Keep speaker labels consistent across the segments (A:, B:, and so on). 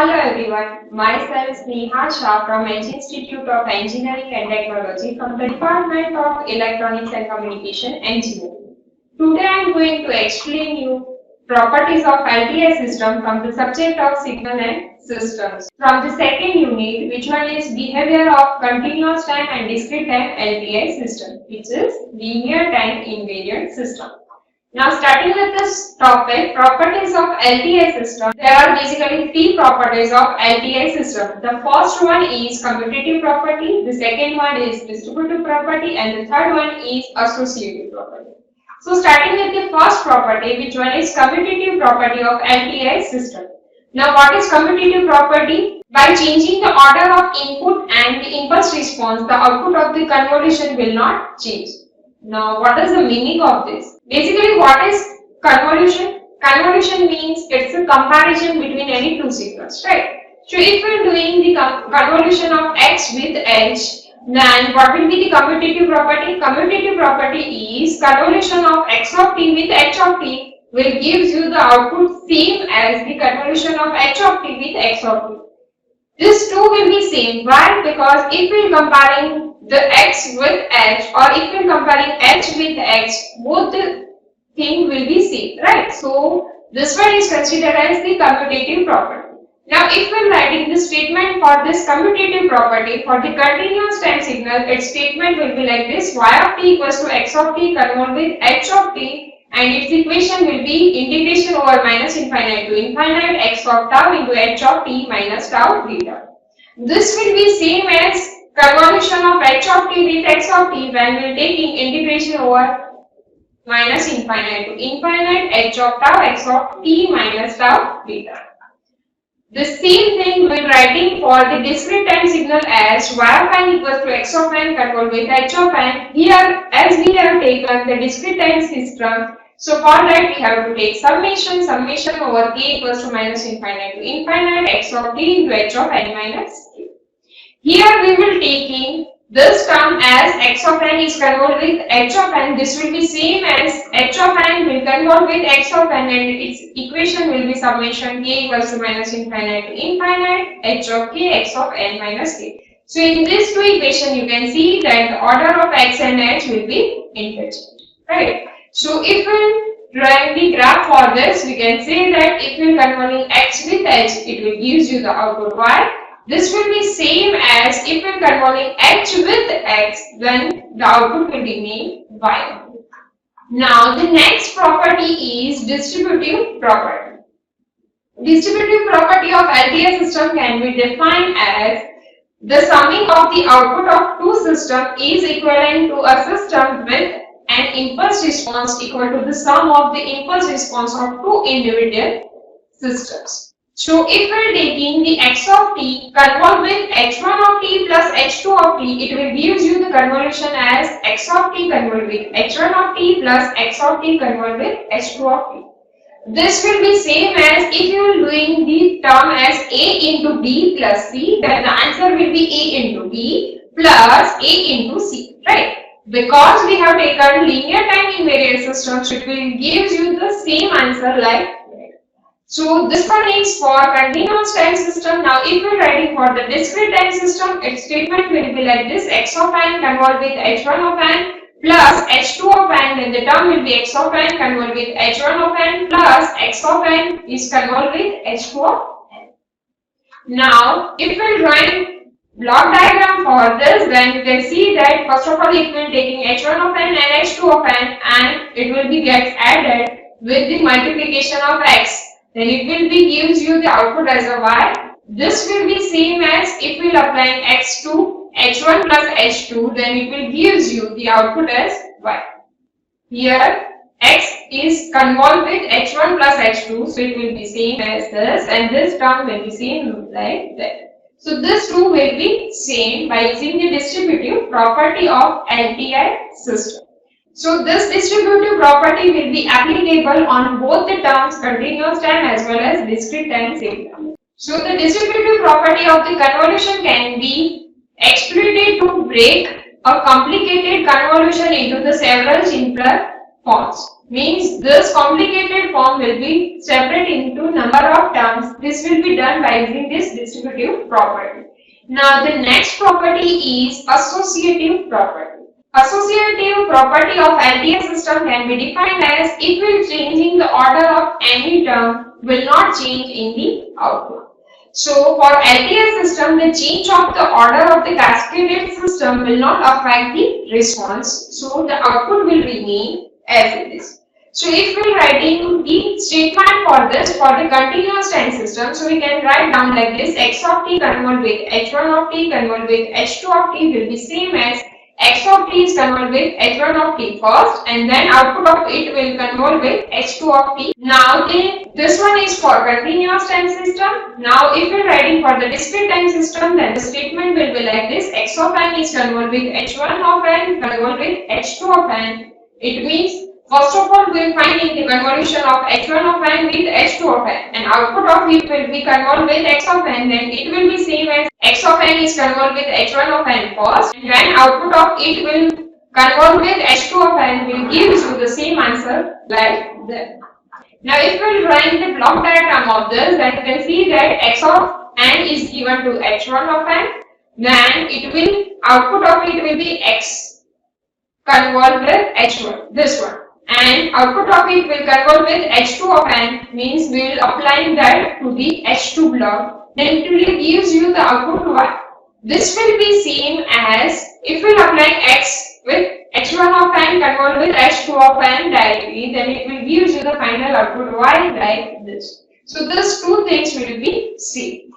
A: Hello everyone, myself Sneha Shah from Institute of Engineering and Technology from the Department of Electronics and Communication Engineering. Today I am going to explain you properties of LTI system from the subject of signal and systems. From the second unit, which one is behavior of continuous time and discrete time LTI system, which is linear time invariant system. Now starting with this topic, properties of LTI system. There are basically three properties of LTI system. The first one is commutative property, the second one is distributive property, and the third one is associative property. So starting with the first property, which one is commutative property of LTI system. Now what is commutative property? By changing the order of input and the impulse response, the output of the convolution will not change. Now, what is the meaning of this? Basically, what is convolution? Convolution means it's a comparison between any two signals, right? So, if we are doing the convolution of x with h, then what will be the commutative property? Commutative property is convolution of x of t with h of t will gives you the output same as the convolution of h of t with x of t. These two will be same. Why? Because if we are comparing the x with h, or if we are comparing h with x, both the thing will be same, right? So this one is considered as the commutative property. Now if we are writing the statement for this commutative property for the continuous time signal, its statement will be like this: y of t equals to x of t convolved with h of t, and its equation will be integration over minus infinite to infinite x of tau into h of t minus tau beta. This will be same as convolution of h of t with x of t when we are taking integration over minus infinite to infinite h of tau x of t minus tau beta. The same thing we are writing for the discrete time signal as y of n equals to x of n convolved with h of n. Here, as we have taken the discrete time system, so for that we have to take summation over k equals to minus infinite to infinite x of t into h of n minus k. Here we will taking this term as x of n is convolved with h of n. This will be same as h of n will convolve with x of n, and its equation will be summation k equals to minus infinite to infinite h of k x of n minus k. So in these two equation you can see that the order of x and h will be interchanged, right? So if we drawing the graph for this, we can say that if we are convolving x with h, it will gives you the output y. This will be same as if we are convolving h with x, then the output will be named y. Now the next property is distributive property. Distributive property of LTI system can be defined as the summing of the output of two systems is equivalent to a system with an impulse response equal to the sum of the impulse response of two individual systems. So if we are taking the x of t convolved with h1 of t plus h2 of t, it will gives you the convolution as x of t convolved with h1 of t plus x of t convolved with h2 of t. This will be same as if you are doing the term as a into b plus c, then the answer will be a into b plus a into c, right? Because we have taken linear time invariant system, so it will gives you the same answer like that. So this one is for continuous time system. Now if we are writing for the discrete time system, its statement will be like this: x of n convolved with h1 of n plus h2 of n, then the term will be x of n convolved with h1 of n plus x of n is convolved with h2 of n. Now if we are drawing block diagram for this, then you can see that first of all if we are taking h1 of n and h2 of n, and it will be gets added with the multiplication of x, then it will be gives you the output as a y. This will be same as if we are applying x to h1 plus h2, then it will gives you the output as y. Here x is convolved with h1 plus h2, so it will be same as this, and this term will be same like that. So this two will be same by using the distributive property of LTI system. So this distributive property will be applicable on both the terms continuous time as well as discrete time signal. So the distributive property of the convolution can be exploited to break a complicated convolution into the several simpler forms. Means this complicated form will be separate into number of terms. This will be done by using this distributive property. Now the next property is associative property. Associative property of LTI system can be defined as it will changing the order of any term will not change in the output. So for LTI system, the change of the order of the cascaded system will not affect the response. So the output will remain as it is. So if we are writing the statement for this for the continuous time system, so we can write down like this: x of t convolved with h1 of t convolved with h2 of t will be same as x of t is convolved with h1 of t first, and then output of it will convolve with h2 of t. Now this one is for continuous time system. Now if we are writing for the discrete time system, then the statement will be like this: x of n is convolved with h1 of n convolved with h2 of n. It means first of all, we will find the convolution of h1 of n with h2 of n, and output of it will be convolved with x of n. Then it will be same as x of n is convolved with h1 of n first, and then output of it will convolve with h2 of n will give you the same answer like that. Now, if we run the block diagram of this, then you can see that x of n is given to h1 of n, then it will output of it will be x convolved with h1, this one. And output of it will convolve with h2 of n, means we will apply that to the h2 block. Then it will gives you the output y. This will be same as if we apply x with h1 of n convolved with h2 of n directly, then it will give you the final output y like this. So these two things will be same.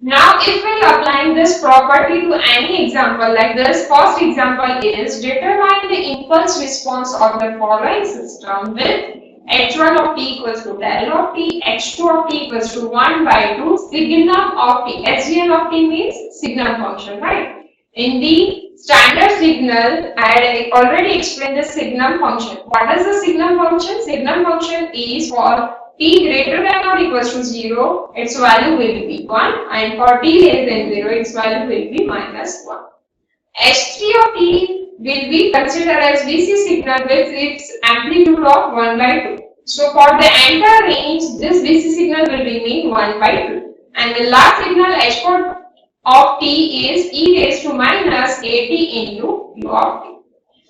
A: Now if we are applying this property to any example like this, first example is determine the impulse response of the following system with h1 of t equals to del of t, h2 of t equals to 1 by 2 signum of t. SGN of t means signum function, right? In the standard signal, I had already explained the signum function. What is the signum function? Signum function is for t greater than or equals to 0, its value will be 1, and for t less than 0, its value will be minus 1. H3 of t will be considered as DC signal with its amplitude of 1 by 2. So for the entire range, this DC signal will remain 1 by 2. And the last signal H4 of t is e raised to minus at into u of t.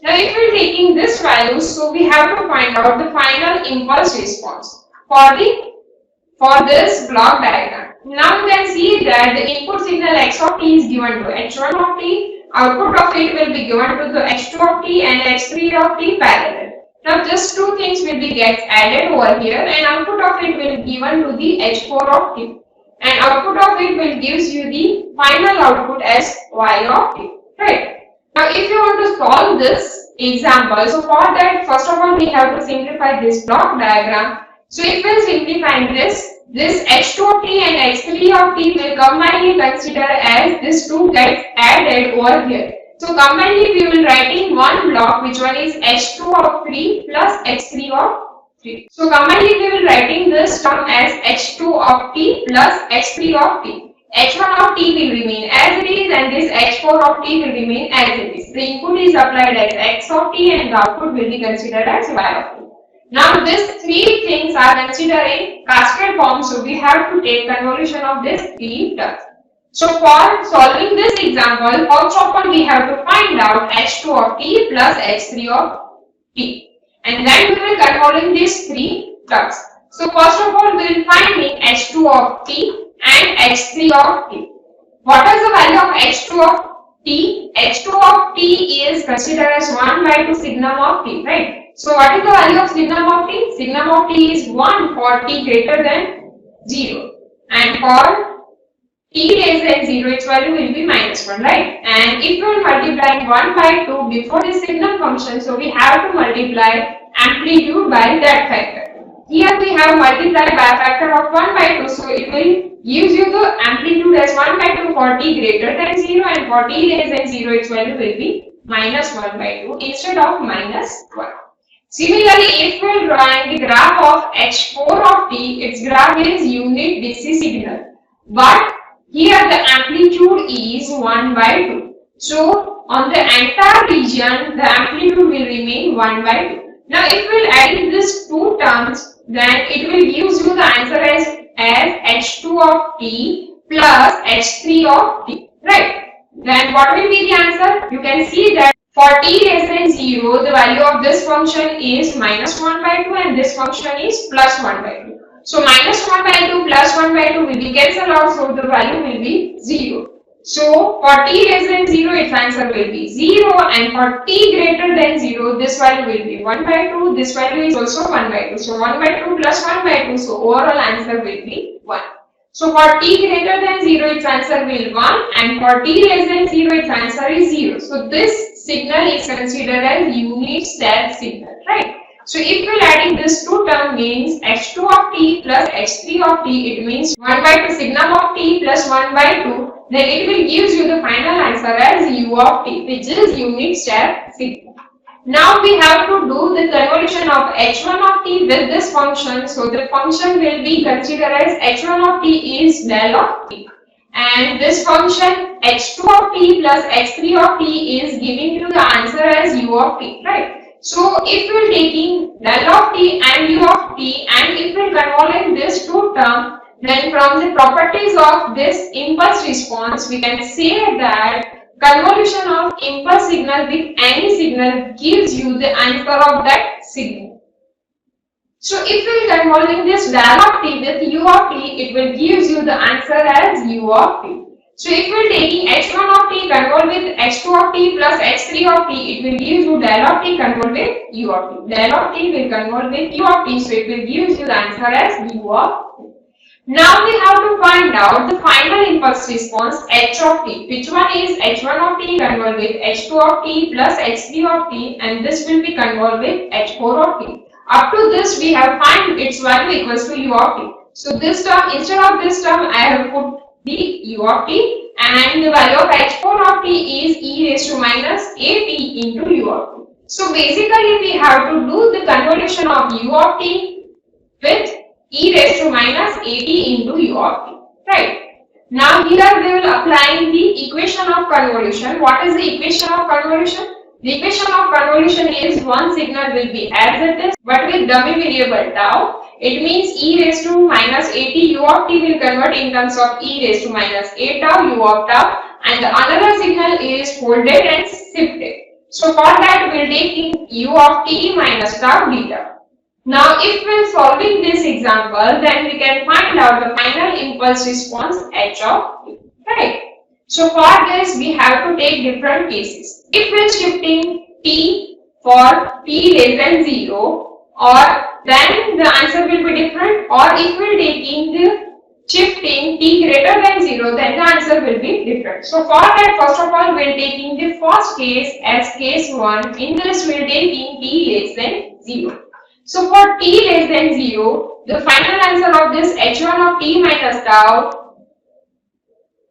A: Now if we are taking this value, so we have to find out the final impulse response for this block diagram. Now you can see that the input signal x of t is given to h1 of t, output of it will be given to the h2 of t and h3 of t parallel. Now just two things will be get added over here, and output of it will be given to the h4 of t, and output of it will gives you the final output as y of t, right? Now if you want to solve this example, so for that first of all we have to simplify this block diagram. So if we simplify this h2 of t and h3 of t will combinedly consider as this two gets added over here. So combinedly we will write in one block, which one is h2 of 3 plus h3 of 3. So combinedly we will writing this term as h2 of t plus h3 of t. h1 of t will remain as it is, and this h4 of t will remain as it is. The input is applied as x of t and the output will be considered as y of t. Now these three things are considered in cascade form, so we have to take convolution of these three terms. So for solving this example, first of all we have to find out h2 of t plus h3 of t, and then we will convolve these three terms. So first of all we will find h2 of t and h3 of t. What is the value of h2 of t? h2 of t is considered as 1 by 2 signum of t, right? So what is the value of signum of t? Signum of t is 1 for t greater than 0, and for t less than 0, its value will be minus 1, right? And if we will multiply 1 by 2 before the signum function, so we have to multiply amplitude by that factor. Here we have multiplied by a factor of 1 by 2, so it will gives you the amplitude as 1 by 2 for t greater than 0, and for t less than 0, its value will be minus 1 by 2 instead of minus 1. Similarly, if we draw the graph of h4 of t, its graph is unit DC signal, but here the amplitude is 1 by 2. So on the entire region, the amplitude will remain 1 by 2. Now if we will add these two terms, then it will give you the answer as h2 of t plus h3 of t, right? Then what will be the answer? You can see that for t less than 0, the value of this function is minus 1 by 2 and this function is plus 1 by 2. So minus 1 by 2 plus 1 by 2 will be cancelled out, so the value will be 0. So for t less than 0, its answer will be 0, and for t greater than 0, this value will be 1 by 2, this value is also 1 by 2. So 1 by 2 plus 1 by 2, so overall answer will be 1. So for t greater than 0, its answer will be 1, and for t less than 0, its answer is 0. So this signal is considered as unit step signal, right? So if we are adding this two term means h2 of t plus h3 of t, it means 1 by 2 signum of t plus 1 by 2, then it will give you the final answer as u of t, which is unit step signal. Now we have to do the convolution of h1 of t with this function. So the function will be considered as h1 of t is del of t, and this function h2 of t plus h3 of t is giving you the answer as u of t, right? So if we are taking del of t and u of t, and if we convolve this two term, then from the properties of this impulse response, we can say that convolution of impulse signal with any signal gives you the answer of that signal. So if we are convolving this del of t with u of t, it will give you the answer as u of t. So if we are taking h1 of t convolve with h2 of t plus h3 of t, it will give you del of t convolve with u of t. Del of t will convolve with u of t, so it will give you the answer as u of t. Now we have to find out the final impulse response h of t. Which one is h1 of t convolve with h2 of t plus h3 of t, and this will be convolved with h4 of t. Up to this we have find its value equals to u of t. So this term, instead of this term, I have put the u of t, and the value of h4 of t is e raised to minus at into u of t. So basically we have to do the convolution of u of t with e raised to minus at into u of t, right? Now here we will apply the equation of convolution. What is the equation of convolution? The equation of convolution is one signal will be as it is, but with dummy variable tau. It means e raised to minus at u of t will convert in terms of e raised to minus a tau u of tau, and the another signal is folded and shifted. So for that we will take u of t minus tau deta. Now if we are solving this example, then we can find out the final impulse response h of t, right? So for this we have to take different cases. If we are shifting t for t less than 0, or then the answer will be different, or if we are taking the shifting t greater than 0, then the answer will be different. So for that, first of all we are taking the first case as case 1. In this we are taking t less than 0. So for t less than 0, the final answer of this h1 of t minus tau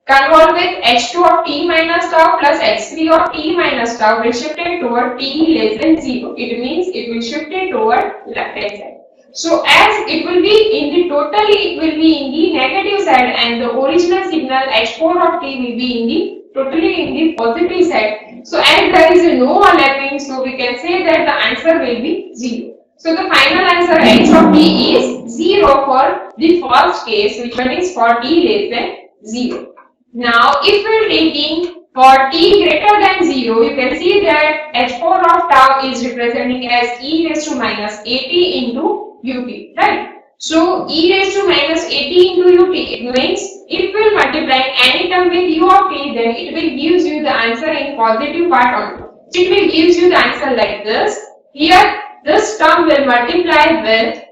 A: convolve with h2 of t minus tau plus h3 of t minus tau will shift it toward t less than 0. It means it will shift it toward left hand side. So as it will be in the totally, it will be in the negative side, and the original signal h4 of t will be in the totally in the positive side. So as there is no overlapping, so we can say that the answer will be 0. So the final answer h of t is 0 for the first case, which one is for t less than 0. Now if we are taking for t greater than 0, you can see that h4 of tau is representing as e raised to minus at into ut, right? So e raised to minus at into ut, it means if we multiply any term with u of t, then it will give you the answer in positive part only. It will give you the answer like this. Here this term will multiply with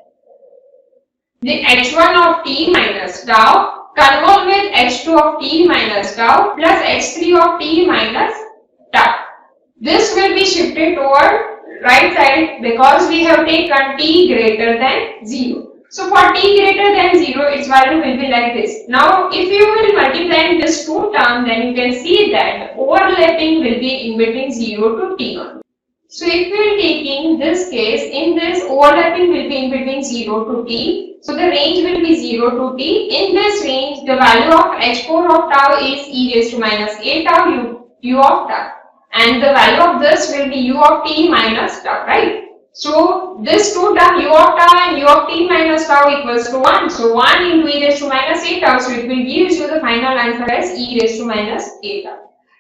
A: the h1 of t minus tau convolve with h2 of t minus tau plus h3 of t minus tau. This will be shifted toward right side because we have taken t greater than 0. So for t greater than 0, its value will be like this. Now if you will multiply this two term, then you can see that overlapping will be in between 0 to t. So if we are taking this case, in this overlapping will be in between 0 to t. So the range will be 0 to t. In this range, the value of h4 of tau is e raised to minus a tau u of tau. And the value of this will be u of t minus tau, right? So this two term u of tau and u of t minus tau equals to 1. So 1 into e raised to minus a tau. So it will give you the final answer as e raised to minus a tau.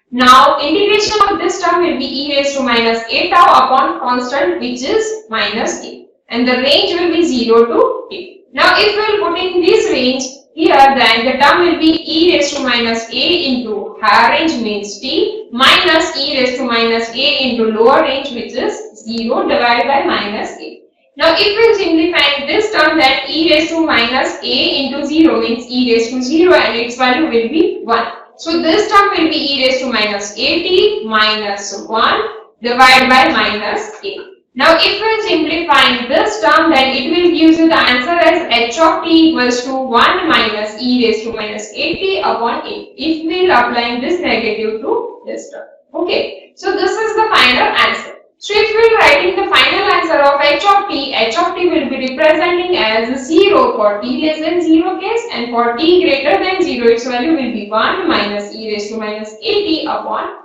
A: Now integration of this term will be e raised to minus a tau upon constant which is minus a. And the range will be 0 to a. Now if we will put in this range here, then the term will be e raised to minus a into higher range means t minus e raised to minus a into lower range which is 0 divided by minus a. Now if we simplify this term, then e raised to minus a into 0 means e raised to 0 and its value will be 1. So this term will be e raised to minus at minus 1 divided by minus a. Now if we simplify this term, then it will give you the answer as h of t equals to 1 minus e raised to minus at upon a. If we will apply this negative to this term. Okay, so this is the final answer. So if we are writing the final answer of h of t will be representing as 0 for t less than 0 case, and for t greater than 0 its value will be 1 minus e raised to minus at upon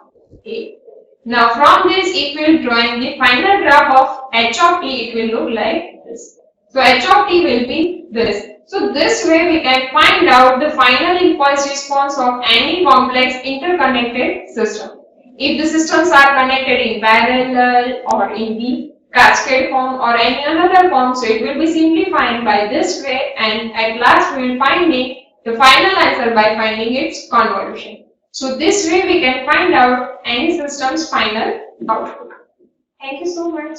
A: a. Now from this, if we will drawing the final graph of h of t, it will look like this. So h of t will be this. So this way we can find out the final impulse response of any complex interconnected system. If the systems are connected in parallel or in the cascade form or any another form, so it will be simplified by this way, and at last we will find the final answer by finding its convolution. So this way we can find out any system's final output. Thank you so much.